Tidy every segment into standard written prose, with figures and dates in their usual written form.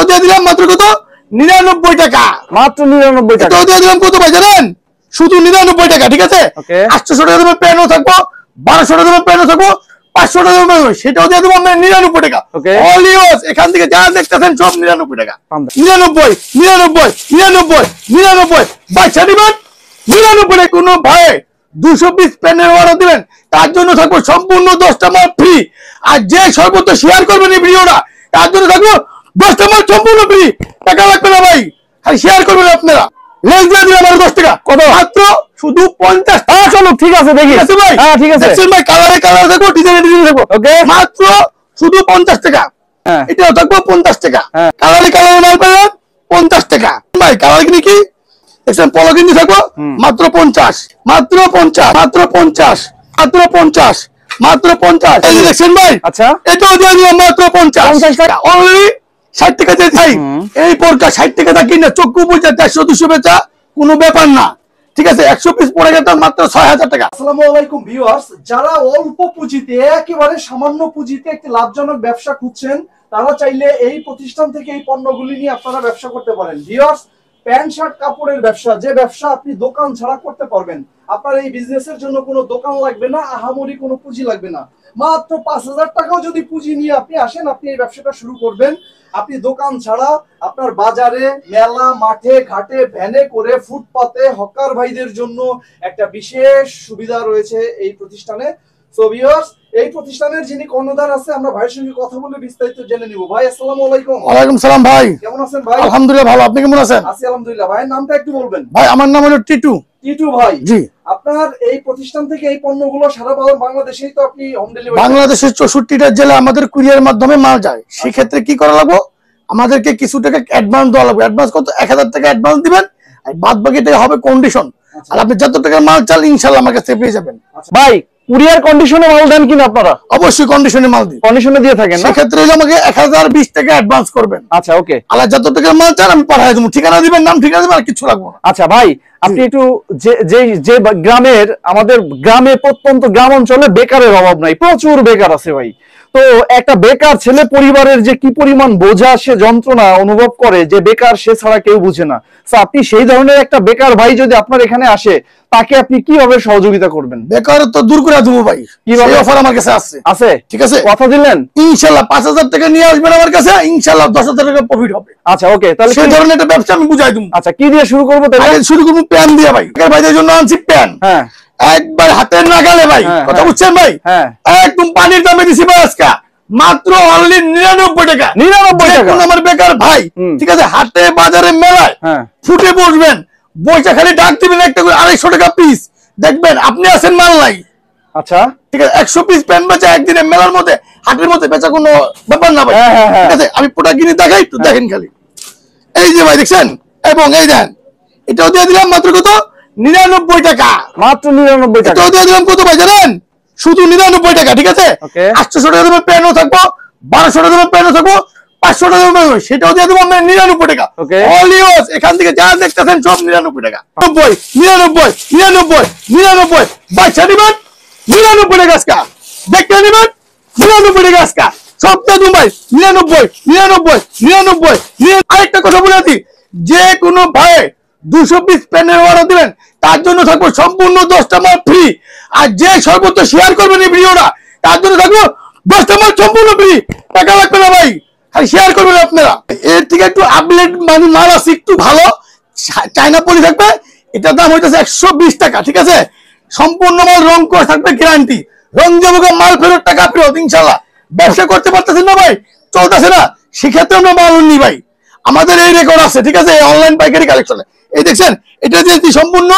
এটাও দিয়ে দিলাম মাত্র কত 99 টাকা, মাত্র 99 টাকা। এটাও দিয়ে দিলাম কত ভাই জানেন, শুধু 99 টাকা, ঠিক আছে। 800 টাকা দামের প্যান্টও থাকবো, 1200 টাকা দামের প্যান্টও থাকবো, 500 টাকা দামের সেটাও দিয়ে দেবো আমরা 99 টাকা। অল ইউজ এখান থেকে যা দেখতেছেন সব 99 টাকা। 99 99 99 99 বাচ্চা দিবেন 99 টাকা। কোনো ভাই 200 পিস প্যান্টের অর্ডার দিবেন তার জন্য থাকবো সম্পূর্ণ 10টা মাল ফ্রি। আর যে সর্বোচ্চ শেয়ার করবেন এই ভিডিওটা তার জন্য থাকবো 10টা মাল সম্পূর্ণ ফ্রি। টাকা লাগবে না ভাই, খালি শেয়ার করবেন আপনারা। লেস দিয়ে দিলাম আর 10 টাকা, কত মাত্র শুধু 50 টাকা। চলো ঠিক আছে দেখি ভাই, হ্যাঁ ঠিক আছে। দেখছেন ভাই কালারে কালার থাকবো, ডিজাইনে ডিজাইন থাকবো, ওকে মাত্র শুধু 50 টাকা। এটাও থাকবো 50 টাকা, কালারে কালারে মাল পাবেন 50 টাকা। ভাই কালার কি কি দেখছেন, পলো কিনতে থাকবো মাত্র 50, মাত্র 50, মাত্র 50, মাত্র 50, মাত্র 50। এই দেখছেন ভাই, আচ্ছা এটাও দিয়ে দিলাম মাত্র 50 টাকা। অনলি 60 টাকা দিয়ে ভাই এই পরকা 60 টাকা দা কিনা চক্ষু বুঝা 400 200 বেচা কোনো ব্যাপার না, ঠিক আছে। 100 পিস পড়ে গেল মাত্র 6000 টাকা। আসসালামু আলাইকুম ভিউয়ার্স, যারা অল্প পুঁজিতে একেবারে সামান্য পুঁজিতে একটি লাভজনক ব্যবসা খুঁজছেন তারা চাইলে এই প্রতিষ্ঠান থেকে এই পণ্যগুলি নিয়ে আপনারা ব্যবসা করতে পারেন। ভিউয়ার্স, প্যান্ট শার্ট কাপড়ের ব্যবসা, যে ব্যবসা আপনি দোকান ছাড়া করতে পারবেন, আপনার এই বিজনেসের জন্য কোনো দোকান লাগবে না, আহামরি কোনো পুঁজি লাগবে না। মাত্র 5000 টাকাও যদি পুঁজি নিয়ে আপনি আসেন, আপনি এই ব্যবসাটা শুরু করবেন। আপনি দোকান ছাড়া আপনার বাজারে, মেলা, মাঠে ঘাটে, ভ্যানে করে, ফুটপাতে হকার ভাইদের জন্য একটা বিশেষ সুবিধা রয়েছে এই প্রতিষ্ঠানে। সো ভিউয়ার্স, এই প্রতিষ্ঠানের যিনি কর্ণধার আছে, আমরা ভাইয়ের সঙ্গে কথা বলে বিস্তারিত জেনে নিব। ভাই আসসালামু আলাইকুম। ওয়ালাইকুম সালাম ভাই, কেমন আছেন ভাই? আলহামদুলিল্লাহ ভালো, আপনি কেমন আছেন? আছি আলহামদুলিল্লাহ। ভাইয়ের নামটা একটু বলবেন। ভাই আমার নাম হলো টিটু। টিটু ভাই, জি। আপনার এই প্রতিষ্ঠান থেকে এই পণ্যগুলো সারা বাংলাদেশেই তো আপনি হোম ডেলিভারি? বাংলাদেশের 64টা জেলা আমাদের কুরিয়ার মাধ্যমে মাল যায়। সেই ক্ষেত্রে কি করা লাগবে, আমাদেরকে কিছু টাকা অ্যাডভান্স দেওয়া লাগবে। অ্যাডভান্স কত, 1000 টাকা অ্যাডভান্স দিবেন, আর বাদ বাকি টাকা হবে কন্ডিশন। আর আপনি যত টাকার মাল চাল ইনশাআল্লাহ আমার কাছে পেয়ে যাবেন। ভাই কুরিয়ার কন্ডিশনে মাল দেন কিনা আপনারা? অবশ্যই কন্ডিশনে মাল দিই, কন্ডিশনে দিয়ে থাকেন না? সেক্ষেত্রে আমাকে 1020 টাকা অ্যাডভান্স করবেন। আচ্ছা ওকে। আর যত টাকার মাল চান আমি পাঠিয়ে দেবো, ঠিকানা দিবেন, নাম ঠিকানা দিবেন, আর কিছু লাগবে না। আচ্ছা ভাই, আপনি একটু যে গ্রামের, আমাদের গ্রামে প্রত্যন্ত গ্রাম অঞ্চলে বেকারের অভাব নাই, প্রচুর বেকার আছে ভাই। তো একটা বেকার ছেলে পরিবারের যে কি পরিমাণ বোঝা, সে যন্ত্রণা অনুভব করে, যে বেকার সে ছাড়া কেউ বুঝে না। তো আপনি সেই ধরনের একটা বেকার ভাই যদি আপনার এখানে আসে, তাকে আপনি কিভাবে সহযোগিতা করবেন? বেকারত্ব দূর করে দেবো ভাই, কিভাবে অফার আমার কাছে আছে, ঠিক আছে। কথা দিলেন ইনশাআল্লাহ 5000 টাকা নিয়ে আসবেন আমার কাছে, ইনশাআল্লাহ 10000 টাকা প্রফিট হবে। আচ্ছা ওকে, তাহলে সেই ধরনের একটা ব্যবসা আমি বুঝাই দেব। আচ্ছা কি দিয়ে শুরু করবো তাহলে? শুরু করবো প্যান দিয়ে ভাই। বেকার ভাইদের জন্য আনছি প্যান, হ্যাঁ একবার হাতের নাগালে ভাই, কথা বুঝছেন ভাই? হ্যাঁ একদম পানির দামে দিছি ভাই আজকে মাত্র অনলি 99 টাকা। 99 টাকা আমার বেকার ভাই, ঠিক আছে। হাটে বাজারে মেলায় ফুটে বসবেন, বইটা খালি ডাক দিবেন, একটা করে 250 টাকা পিস, দেখবেন আপনি আছেন মাল নাই। আচ্ছা ঠিক আছে, 100 পিস প্যান্ট বেচা একদিনে মেলার মধ্যে, হাটের মধ্যে বেচা কোনো ব্যাপার না ভাই, ঠিক আছে। আমি প্রোডাক্ট কিনে দেখাই, একটু দেখেন খালি। এই যে ভাই দেখছেন, এবং এই দেন এটাও দিয়ে দিলাম মাত্র কত 99 টাকা, মাত্র 99 টাকা। এটাও দিয়ে দিলাম কত ভাই জানেন, শুধু 99 টাকা, ঠিক আছে। 800 টাকা দামের প্যান্টও থাকবো, 1200 টাকা দামের প্যান্টও থাকবো, 500 টাকা দামের সেটাও দিয়ে দেবো আমরা 99 টাকা। অল ইউজ এখান থেকে যা দেখতেছেন সব 99 টাকা। 99 99 99 99 বাচ্চা দিবেন 99 টাকা আজকা, দেখতে দিবেন 99 টাকা আজকা, সবটা দুবাই 99 99 99। আরেকটা কথা বলে দিই, যে কোনো ভাই 200 পিস প্যান্টের অর্ডার দিবেন তার জন্য থাকবো সম্পূর্ণ 10টা মাল ফ্রি। আর যে সর্বোচ্চ শেয়ার করবেন এই ভিডিওটা তার জন্য থাকবো 10টা মাল সম্পূর্ণ ফ্রি, টাকা লাগবে না ভাই, খালি শেয়ার করবেন আপনারা। এর থেকে একটু আপডেট মানে মাল আছে, একটু ভালো চায়না পলি থাকবে, এটার দাম হইতেছে 120 টাকা, ঠিক আছে। সম্পূর্ণ মাল রং করে থাকবে, গ্যারান্টি, রং যাবো মাল ফেরত, টাকা ফেরত ইনশাল্লাহ। ব্যবসা করতে পারতেছেন না ভাই, চলতেছে না, সেক্ষেত্রে আমরা মাল নিই ভাই, আমাদের এই রেকর্ড আছে, ঠিক আছে। অনলাইন পাইকারি কালেকশনে এই দেখছেন, এটা দিয়ে সম্পূর্ণ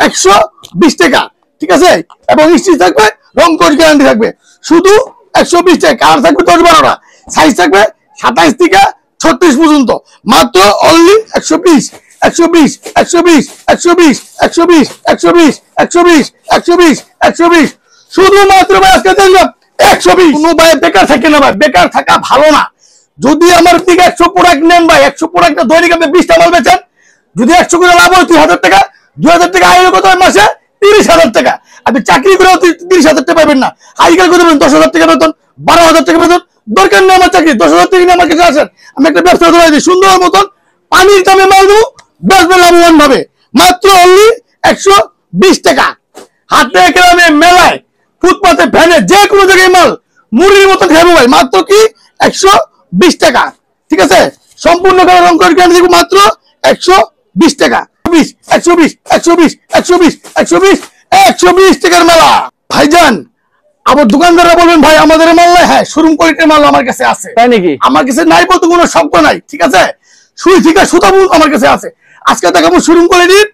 120 টাকা, ঠিক আছে। এবং স্টিচ থাকবে, রং কোড গ্যারান্টি থাকবে, শুধু 120 টাকা। কালার থাকবে 10-12টা, সাইজ থাকবে 27 থেকে 36 পর্যন্ত, মাত্র অনলি 120 120 120 120 120 120 120 120 120 শুধুমাত্র ভাই আজকে দেখলাম 120। কোনো ভাই বেকার থাকে না ভাই, বেকার থাকা ভালো না। যদি আমার থেকে 100 প্রোডাক্ট নেন ভাই, 100 প্রোডাক্ট দৈনিক আপনি 20টা মাল বেচেন, যদি 100 করে লাভ হয় 2000 টাকা, 2000 টাকা আয় কত মাসে 30,000 টাকা। আপনি চাকরি করেও 30,000 টাকা পাবেন না, হাইকার করে 10,000 টাকা বেতন, 12,000 টাকা বেতন, দরকার নেই আমার চাকরি, 10,000 টাকা নিয়ে আমার কাছে আসেন, আমি একটা ব্যবসা ধরে দিই সুন্দর মতন, পানির দামে মাল দেবো, বেচবে লাভবান ভাবে, মাত্র অনলি 120 টাকা। হাটে গ্রামে মেলায় ফুটপাতে ভ্যানে যে কোনো জায়গায় মাল মুড়ির মতো খাবো ভাই, মাত্র কি 120 টাকা। ঠিক আছে, সম্পূর্ণ রং করে কেন দিব মাত্র 120 টাকা। 120 টাকার মেলা ভাইজান। আমার দোকানদাররা বলবেন ভাই আমাদের মাল নাই, হ্যাঁ শোরুম কোয়ালিটির মাল আমার কাছে আছে, তাই নাকি? আমার কাছে নাই বলতে কোনো শব্দ নাই। ঠিক আছে, সুই থেকে সুতা আমার কাছে আছে। আজকে দেখাবো শোরুম কোয়ালিটির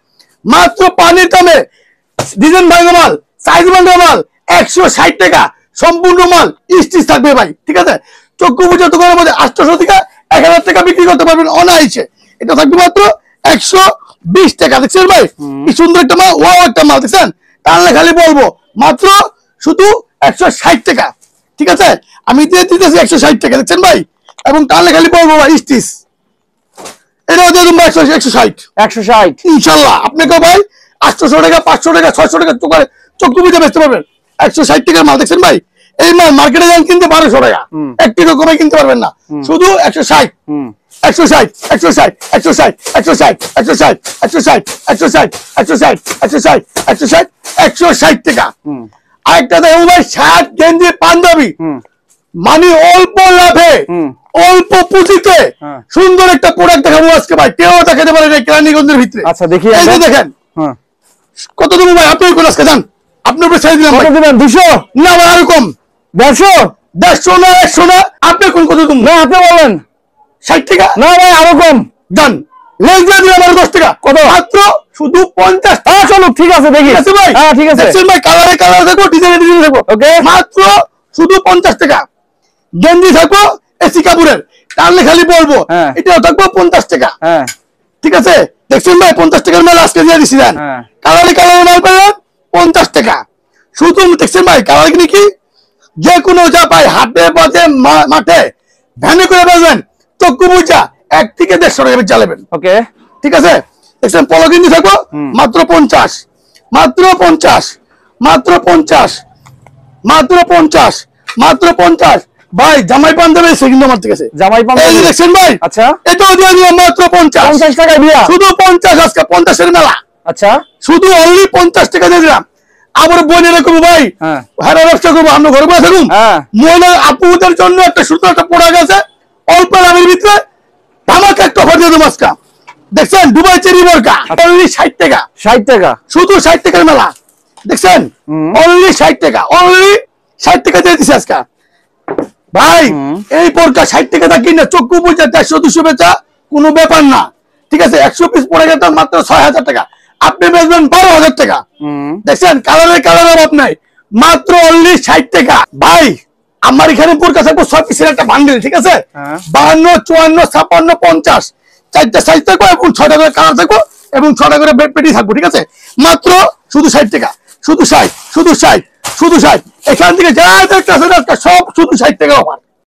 মাত্র পানির দামে ডিজাইন ভাঙা মাল, সাইজ ভাঙা মাল, 160 টাকা সম্পূর্ণ মাল, স্টিচ থাকবে ভাই। ঠিক আছে, চক্ষু পূজার দোকানের মধ্যে 800 থেকে 1000 টাকা বিক্রি করতে পারবেন অনায়াসে। এটা থাকবে মাত্র 120 টাকা। দেখছেন ভাই কি সুন্দর একটা মাল, ওয়াও একটা মাল, দেখছেন টানলে খালি বলবো মাত্র শুধু 160 টাকা। ঠিক আছে, আমি দিয়ে দিতেছি 160 টাকা, দেখছেন ভাই, এবং টানলে খালি বলবো ভাই স্টিচ। এটাও দিয়ে দেবো 160 ইনশাল্লাহ। আপনাকে ভাই 800 টাকা, 500 টাকা, 600 টাকা চক্ষু বুঝে বেচতে পারবেন। 160 টাকার মাল, দেখছেন ভাই এই মাল মার্কেটে যান কিনতে 1200 টাকা, একটি রকমে কিনতে পারবেন না, শুধু 160 টাকা। আরেকটা দেখো ভাই শার্ট গেঞ্জি পাঞ্জাবি, মানে অল্প লাভে অল্প পুঁজিতে সুন্দর একটা প্রোডাক্ট দেখাবো আজকে ভাই, কেউ দেখাতে পারে না কেরানীগঞ্জের ভিতরে। আচ্ছা দেখি, এই যে দেখেন কত দেবো ভাই, আপনি কোন আজকে যান, আপনি উপরে ছেড়ে দিলাম। 200 না ভাই আরো কম, 150 না 100 না, আপনি কোন কত দেবো? না আপনি বলেন 60 টাকা। না ভাই আরো কম যান, লেস দিয়ে দিলাম আরো 10 টাকা। কত? মাত্র শুধু 50। হ্যাঁ চলো ঠিক আছে দেখি। ঠিক আছে ভাই, হ্যাঁ ঠিক আছে। দেখছেন ভাই কালারে কালার থাকবো, ডিজাইনে ডিজাইন থাকবো, ওকে মাত্র শুধু 50 টাকা। গেঞ্জি থাকবো এসি কাপড়ের, তাহলে খালি বলবো এটাও থাকবো 50 টাকা। হ্যাঁ ঠিক আছে, দেখছেন ভাই 50 টাকার মাল আজকে দিয়ে দিছি দেন, কালারে কালার মাল পাবেন 50 টাকা শুধু। দেখছেন ভাই কালার কিনে কি যে কোনো যা পাই হাটে বাজে মাঠে ভ্যানে করে বেচবেন, চক্ষু বুঝা 1 থেকে 150 টাকা চালাবেন। ওকে ঠিক আছে, দেখছেন পলো গেঞ্জি থাকবো মাত্র 50, মাত্র 50, মাত্র 50, মাত্র 50, মাত্র 50 ভাই। জামাই পাঞ্জাবি এসে কিন্তু আমার ঠিক আছে, জামাই পাঞ্জাবি দেখছেন ভাই। আচ্ছা এটাও দিয়ে দিলাম মাত্র 50 টাকায় দিয়া, শুধু 50, আজকে 50 এর মেলা। আচ্ছা শুধু অনলি 50 টাকা দিয়ে দিলাম। আমার বোনের এরকম ভাই হ্যাঁ ব্যবসা করবো, আমরা ঘরে বসে থাকুন, মহিলা আপুদের জন্য একটা সুন্দর একটা প্রোডাক্ট আছে অল্প দামের ভিতরে, ধামাকা একটা অফার দিয়ে দেবো আজকে। দেখছেন দুবাই চেরি বোরকা অনলি 60 টাকা, 60 টাকা শুধু 60 টাকার মেলা। দেখছেন অনলি 60 টাকা, অনলি 60 টাকা দিয়ে দিছে আজকে ভাই। এই বোরকা 60 টাকা দা কিনা চক্ষু বুঝে 150-200 বেচা কোনো ব্যাপার না। ঠিক আছে, 100 পিস পড়ে গেছে মাত্র 6000 টাকা, আপনি বেচবেন 12,000 টাকা। দেখছেন কালারে কালার অভাব নাই, মাত্র অনলি 60 টাকা ভাই। আমার এখানে বোরকা থাকবো 6 পিসের একটা বান্ডেল। ঠিক আছে, 52, 54, 56, 50 চারটা সাইজ থাকবো এবং 6টা করে কালার থাকবো এবং 6টা করে পেটি থাকবো। ঠিক আছে, মাত্র শুধু 60 টাকা, শুধু 60, শুধু 60, শুধু 60। এখান থেকে যা দেখতে সব শুধু 60 টাকা অফার।